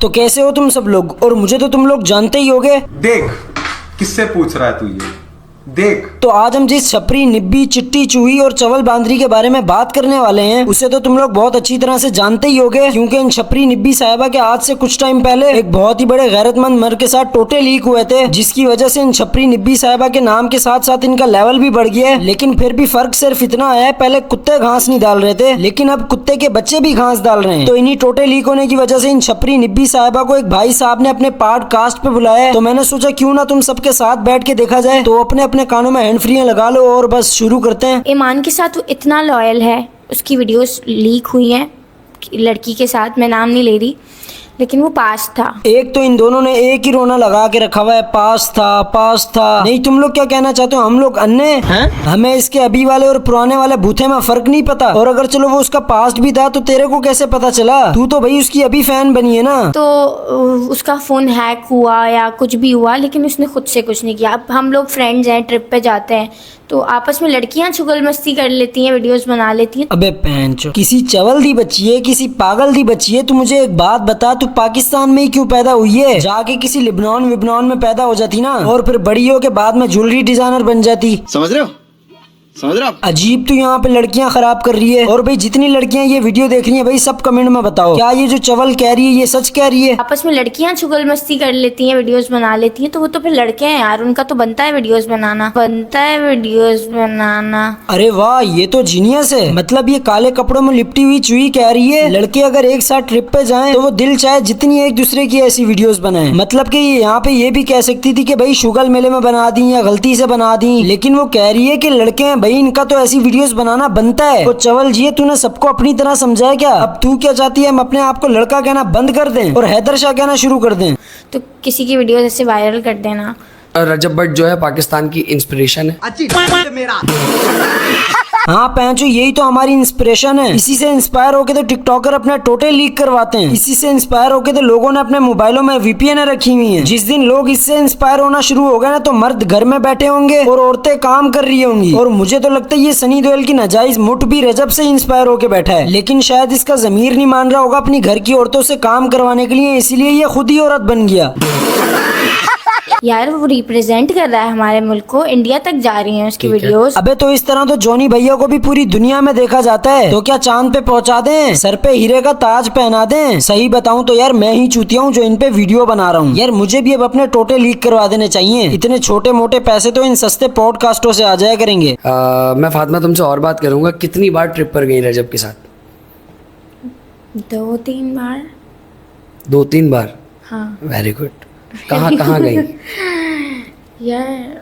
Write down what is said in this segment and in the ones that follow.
तो कैसे हो तुम सब लोग, और मुझे तो तुम लोग जानते ही होगे। देख किससे पूछ रहा है तू ये, देख। तो आज हम जिस छपरी, निब्बी, चिट्टी, चूही और चवल बांदरी के बारे में बात करने वाले हैं उसे तो तुम लोग बहुत अच्छी तरह से जानते ही होगे, क्योंकि इन छपरी निब्बी साहिबा के आज से कुछ टाइम पहले एक बहुत ही बड़े गैरतमंद मर्द के साथ टोटे लीक हुए थे, जिसकी वजह से इन छपरी निब्बी साहिबा के नाम के साथ साथ इनका लेवल भी बढ़ गया है। लेकिन फिर भी फर्क सिर्फ इतना आया है, पहले कुत्ते घास नहीं डाल रहे थे, लेकिन अब कुत्ते के बच्चे भी घास डाल रहे हैं। तो इन्हीं टोटे लीक होने की वजह से इन छपरी निब्बी साहिबा को एक भाई साहब ने अपने पॉडकास्ट पे बुलाया है। तो मैंने सोचा क्यों ना तुम सबके साथ बैठ के देखा जाए। तो अपने अपने कानों में हैंड फ्री लगा लो और बस शुरू करते हैं। ईमान के साथ वो इतना लॉयल है, उसकी वीडियोस लीक हुई हैं लड़की के साथ, मैं नाम नहीं ले रही, लेकिन वो पास था। एक तो इन दोनों ने एक ही रोना लगा के रखा हुआ है, पास था। नहीं, तुम लोग क्या कहना चाहते हो, हम लोग अन्य हैं? हमें इसके अभी वाले और पुराने वाले बूथे में फर्क नहीं पता। और अगर चलो वो उसका पास्ट भी था तो तेरे को कैसे पता चला? तू तो भाई उसकी अभी फैन बनी है ना। तो उसका फोन हैक हुआ या कुछ भी हुआ, लेकिन उसने खुद से कुछ नहीं किया। अब हम लोग फ्रेंड्स हैं, ट्रिप पे जाते हैं, तो आपस में लड़कियां चुगल मस्ती कर लेती हैं, वीडियोस बना लेती हैं। अबे पैंचो, किसी चवल दी बच्ची है, किसी पागल दी बच्ची है। तू मुझे एक बात बता, तू पाकिस्तान में ही क्यों पैदा हुई है? जाके किसी लिबनान में पैदा हो जाती ना, और फिर बड़ी हो के बाद में ज्वेलरी डिजाइनर बन जाती। समझ रहे हो अजीब तू यहाँ पे लड़कियां खराब कर रही है। और भाई जितनी लड़कियां ये वीडियो देख रही हैं भाई, सब कमेंट में बताओ, क्या ये जो चवल कह रही है ये सच कह रही है? आपस में लड़कियां चुगल मस्ती कर लेती हैं, वीडियोस बना लेती हैं, तो वो तो फिर लड़के हैं यार, उनका तो बनता है वीडियोस बनाना। अरे वाह, ये तो जीनियस है। मतलब ये काले कपड़ों में लिपटी हुई चूही कह रही है लड़के अगर एक साथ ट्रिप पे जाएं तो वो दिल चाहे जितनी एक दूसरे की ऐसी वीडियोस बनाएं। मतलब कि यहाँ पे ये भी कह सकती थी कि भाई शुगल मेले में बना दी या गलती से बना दी, लेकिन वो कह रही है कि लड़के हैं भाई, इनका तो ऐसी वीडियोस बनाना बनता है। तो चवल जी, तूने सबको अपनी तरह समझाया क्या? अब तू क्या चाहती है, हम अपने आप को लड़का कहना बंद कर दें और हैदर शाह कहना शुरू कर दें? तो किसी की वीडियोस ऐसे वायरल कर देना। रजब भट्ट जो है पाकिस्तान की इंस्पिरेशन है। हाँ पैंचो, यही तो हमारी इंस्पिरेशन है। इसी से इंस्पायर होके तो टिकटॉकर अपने टोटे लीक करवाते हैं। इसी से इंस्पायर होके तो लोगों ने अपने मोबाइलों में वीपीएन रखी हुई हैं। जिस दिन लोग इससे इंस्पायर होना शुरू हो गए ना, तो मर्द घर में बैठे होंगे और औरतें काम कर रही होंगी। और मुझे तो लगता है ये सनी देओल की नाजायज मुठ भी रजब से इंस्पायर होके बैठा है, लेकिन शायद इसका जमीर नहीं मान रहा होगा अपनी घर की औरतों से काम करवाने के लिए, इसलिए ये खुद ही औरत बन गया। यार वो रिप्रेजेंट कर रहा है हमारे मुल्क को, इंडिया तक जा रही हैं उसकी वीडियोस। अबे तो इस तरह तो जॉनी भैया को भी पूरी दुनिया में देखा जाता है, तो क्या चांद पे पहुंचा दें, सर पे हीरे का ताज पहना दें? सही बताऊं तो यार मैं ही चूतिया हूं जो इन पे वीडियो बना रहा हूं। यार मुझे भी अब अपने टोटे लीक करवा देने चाहिए। इतने छोटे मोटे पैसे तो इन सस्ते पॉडकास्टों से आ जाया करेंगे। मैं फातिमा तुमसे और बात करूंगा, कितनी बार ट्रिप पर गई रजब के साथ? 2-3 बार। 2-3 बार? हाँ। Very good. कहाँ गई? यार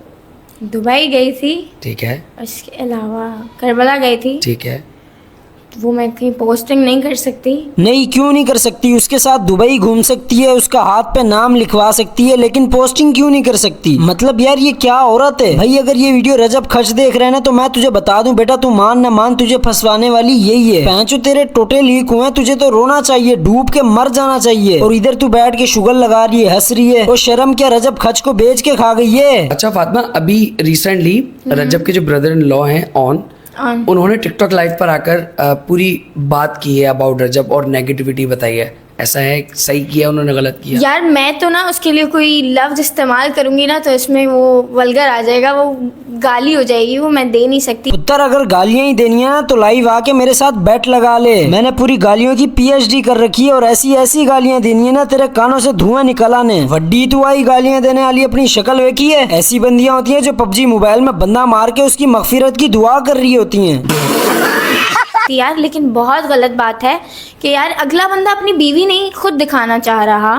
दुबई गई थी, ठीक है। उसके अलावा करबला गई थी, ठीक है। वो मैं कहीं पोस्टिंग नहीं कर सकती। नहीं, क्यों नहीं कर सकती? उसके साथ दुबई घूम सकती है, उसका हाथ पे नाम लिखवा सकती है, लेकिन पोस्टिंग क्यों नहीं कर सकती? मतलब यार ये क्या औरत है भाई। अगर ये वीडियो रजब खच देख रहे हैं ना, तो मैं तुझे बता दूं बेटा, तू मान न मान, तुझे फंसवाने वाली यही है। पैंचो तेरे टोटे लीक हुए, तुझे तो रोना चाहिए, डूब के मर जाना चाहिए, और इधर तू बैठ के शुगर लगा रही है, हंस रही है। और शर्म क्या, रजब खच को बेच के खा गई है। अच्छा फातिमा, अभी रिसेंटली रजब के जो ब्रदर इन लॉ हैं उन्होंने टिकटॉक लाइव पर आकर पूरी बात की है अबाउट रजब और नेगेटिविटी बताई है। ऐसा है, सही किया उन्होंने, गलत किया? यार मैं तो ना उसके लिए कोई लफ्ज इस्तेमाल करूंगी ना तो इसमें वो वल्गर आ जाएगा, वो गाली हो जाएगी, वो मैं दे नहीं सकती। उत्तर अगर गालियां ही देनी है ना तो लाइव आके मेरे साथ बैट लगा ले। मैंने पूरी गालियों की पीएचडी कर रखी है, और ऐसी ऐसी गालियां देनी है ना तेरे कानों से धुआं निकल आने। वड्डी तू आई गालियां देने वाली अपनी शक्ल देखी है? ऐसी बंदियां होती हैं जो पबजी मोबाइल में बंदा मार के उसकी मगफिरत की दुआ कर रही होती हैं। यार लेकिन बहुत गलत बात है कि यार अगला बंदा अपनी बीवी नहीं खुद दिखाना चाह रहा,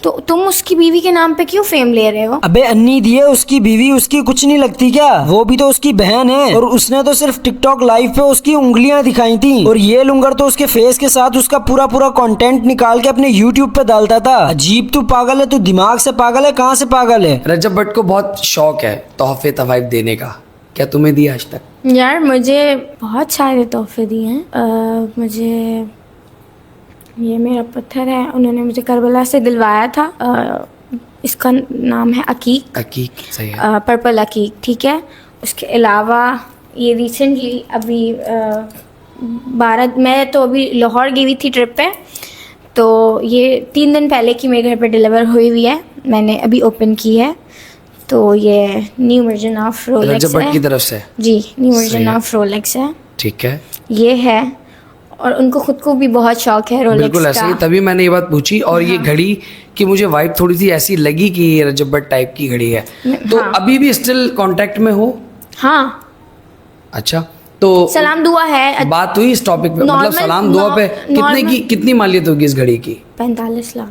तो तुम उसकी बीवी के नाम पे क्यों फेम ले रहे हो? अबे अन्नी दिए, उसकी बीवी उसकी कुछ नहीं लगती क्या? वो भी तो उसकी बहन है, और उसने तो सिर्फ टिकटॉक लाइव पे उसकी उंगलियां दिखाई थी, और ये लुंगर तो उसके फेस के साथ उसका पूरा कंटेंट निकाल के अपने यूट्यूब पे डालता था। अजीब, तू पागल है, तू दिमाग से पागल है, कहाँ से पागल है? रजब भट्ट को बहुत शौक है तोहफे तवाइफ देने का, क्या तुम्हें दिया आज तक? यार मुझे बहुत सारे तोहफे दिए हैं। मुझे ये मेरा पत्थर है, उन्होंने मुझे करबला से दिलवाया था। इसका नाम है अकीक। अकीक, सही है। पर्पल अकीक, ठीक है। उसके अलावा ये रिसेंटली अभी मैं तो अभी लाहौर गई हुई थी ट्रिप पे, तो ये 3 दिन पहले की मेरे घर पे डिलीवर हुई हुई है, मैंने अभी ओपन की है। तो ये न्यू वर्जन ऑफ रोलेक्स रजब भट्ट है की तरफ से। जी, न्यू सही वर्जन है। ऑफ रोलेक्स है, ठीक है, ये है। और उनको खुद को भी बहुत शौक है रोलेक्स बिल्कुल ऐसे ही, का। तभी मैंने ये बात पूछी। और ये घड़ी की मुझे वाइब थोड़ी सी ऐसी लगी कि ये रजब भट्ट टाइप की घड़ी है। तो हाँ। अभी भी स्टिल कांटेक्ट में हो? हाँ, अच्छा, तो सलाम दुआ है। बात हुई इस टॉपिक पे, मतलब Normal- सलाम दुआ पे normal- कितनी मालियत होगी इस घड़ी की? 45 लाख।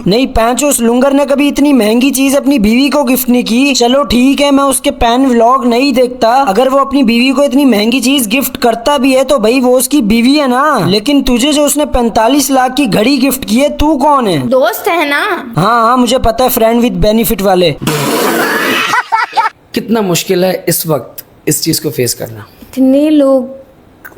नहीं पैंचो, उस लुंगर ने कभी इतनी महंगी चीज अपनी बीवी को गिफ्ट नहीं की। चलो ठीक है, मैं उसके पैन व्लॉग नहीं देखता, अगर वो अपनी बीवी को इतनी महंगी चीज गिफ्ट करता भी है तो भाई वो उसकी बीवी है ना। लेकिन तुझे जो उसने 45 लाख की घड़ी गिफ्ट की है, तू कौन है? दोस्त है ना। हाँ हाँ मुझे पता है, फ्रेंड विद बेनिफिट वाले। कितना मुश्किल है इस वक्त इस चीज को फेस करना? इतने लोग,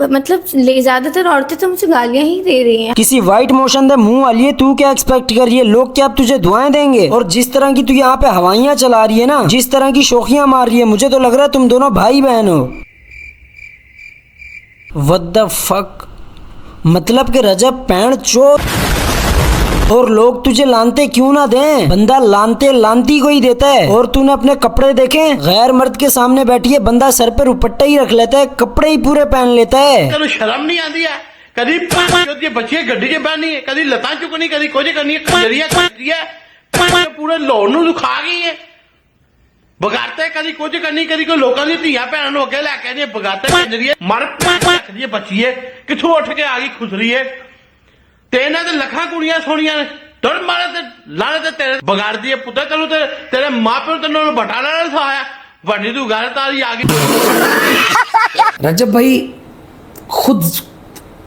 मतलब ज्यादातर औरतें तो मुझे गालियां ही दे रही हैं। किसी वाइट मोशन दे मुंह वाली है, तू क्या एक्सपेक्ट कर रही है? लोग क्या अब तुझे दुआएं देंगे? और जिस तरह की तू यहाँ पे हवाइयाँ चला रही है ना, जिस तरह की शोखियां मार रही है, मुझे तो लग रहा है तुम दोनों भाई बहन हो। व्हाट द फक, मतलब कि रजब पैंट चोर। और लोग तुझे लानते क्यों ना दें? बंदा लानते लानती को ही देता है। और तूने अपने कपड़े देखे? गैर मर्द के सामने बैठी है, बंदा सर पे दुपट्टा ही रख लेता है, कपड़े ही पूरे पहन लेता है। ਤੈਨੂੰ ਸ਼ਰਮ ਨਹੀਂ ਆਉਂਦੀ ਹੈ? ਕਦੀ ਉਹਦੀ ਬੱਚੀ ਗੱਡੀ 'ਚ ਬਹਿਣੀ ਹੈ, ਕਦੀ ਲੱਤਾਂ ਚੁੱਕਣੀ, ਕਦੀ ਕੁਝ ਕਰਨੀ ਹੈ, ਕੰਜਰੀਆ ਕਰਦੀ ਹੈ, ਪੂਰੇ ਲਾਹੌਰ ਨੂੰ ਲੁਖਾ ਗਈ ਹੈ। ਬਗਾਤੇ ਕਦੀ ਕੁਝ ਕਰਨੀ, ਕਦੀ ਕੋਈ ਲੋਕਾਂ ਦੀ ਧੀਆਂ ਭੈਣਾਂ ਨੂੰ ਅੱਗੇ ਲੈ ਕੇ ਆਉਂਦੀ ਹੈ, ਬਗਾਤੇ ਕੰਜਰੀਏ ਮਰ ਰੱਖਦੀ ਹੈ ਬੱਚੀ ਹੈ, ਕਿੱਥੋਂ ਉੱਠ ਕੇ ਆ ਗਈ ਖੁਸਰੀ ਹੈ। ਤੇ ਇਹਨਾਂ ਦੇ ਲੱਖਾਂ ਕੁੜੀਆਂ ਸੋਹਣੀਆਂ ਨੇ, ਤੁਰ ਮਾਰੇ ਤੇ ਲਾਣੇ ਤੇ ਤੇਰੇ ਬਗਾੜਦੀ ਹੈ ਪੁੱਤ। ਤੈਨੂੰ ਤੇ ਤੇਰੇ ਮਾਪਿਓ ਤੈਨੂੰ ਬਟਾ ਲੈਣਾ ਸਿਖਾਇਆ, ਵੱਡੀ ਤੂੰ ਗੱਲ ਤਾਰੀ ਆ ਗਈ। रजब भाई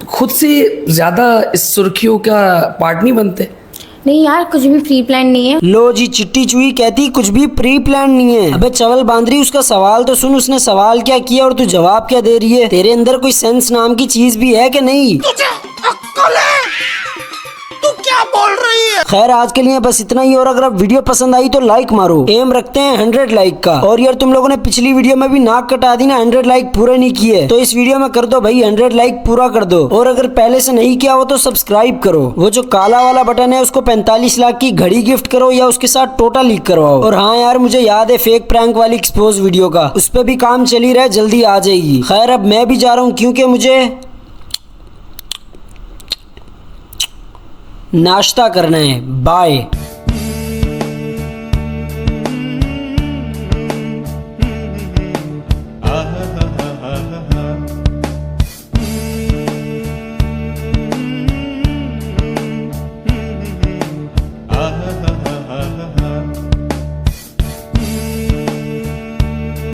खुद से ज्यादा इस सुर्खियों का पार्ट नहीं बनते? नहीं यार, कुछ भी प्री प्लान नहीं है। लो जी, चिट्टी चुई कहती कुछ भी प्री प्लान नहीं है। अबे चवल बांदरी, उसका सवाल तो सुन, उसने सवाल क्या किया और तू जवाब क्या दे रही है? तेरे अंदर कोई सेंस नाम की चीज भी है कि नहीं? तू क्या बोल रही है? खैर आज के लिए बस इतना ही। और अगर अब वीडियो पसंद आई तो लाइक मारो, एम रखते हैं 100 लाइक का। और यार तुम लोगों ने पिछली वीडियो में भी नाक कटा दी ना, 100 लाइक पूरे नहीं किए, तो इस वीडियो में कर दो भाई, 100 लाइक पूरा कर दो। और अगर पहले से नहीं किया हो तो सब्सक्राइब करो, वो जो काला वाला बटन है उसको 45 लाख की घड़ी गिफ्ट करो या उसके साथ टोटा लीक करवाओ। और हाँ यार, मुझे याद है फेक प्रैंक वाली एक्सपोज वीडियो का, उस पर भी काम चल ही रहा है, जल्दी आ जाएगी। खैर अब मैं भी जा रहा हूँ क्योंकि मुझे नाश्ता करना है। बाय।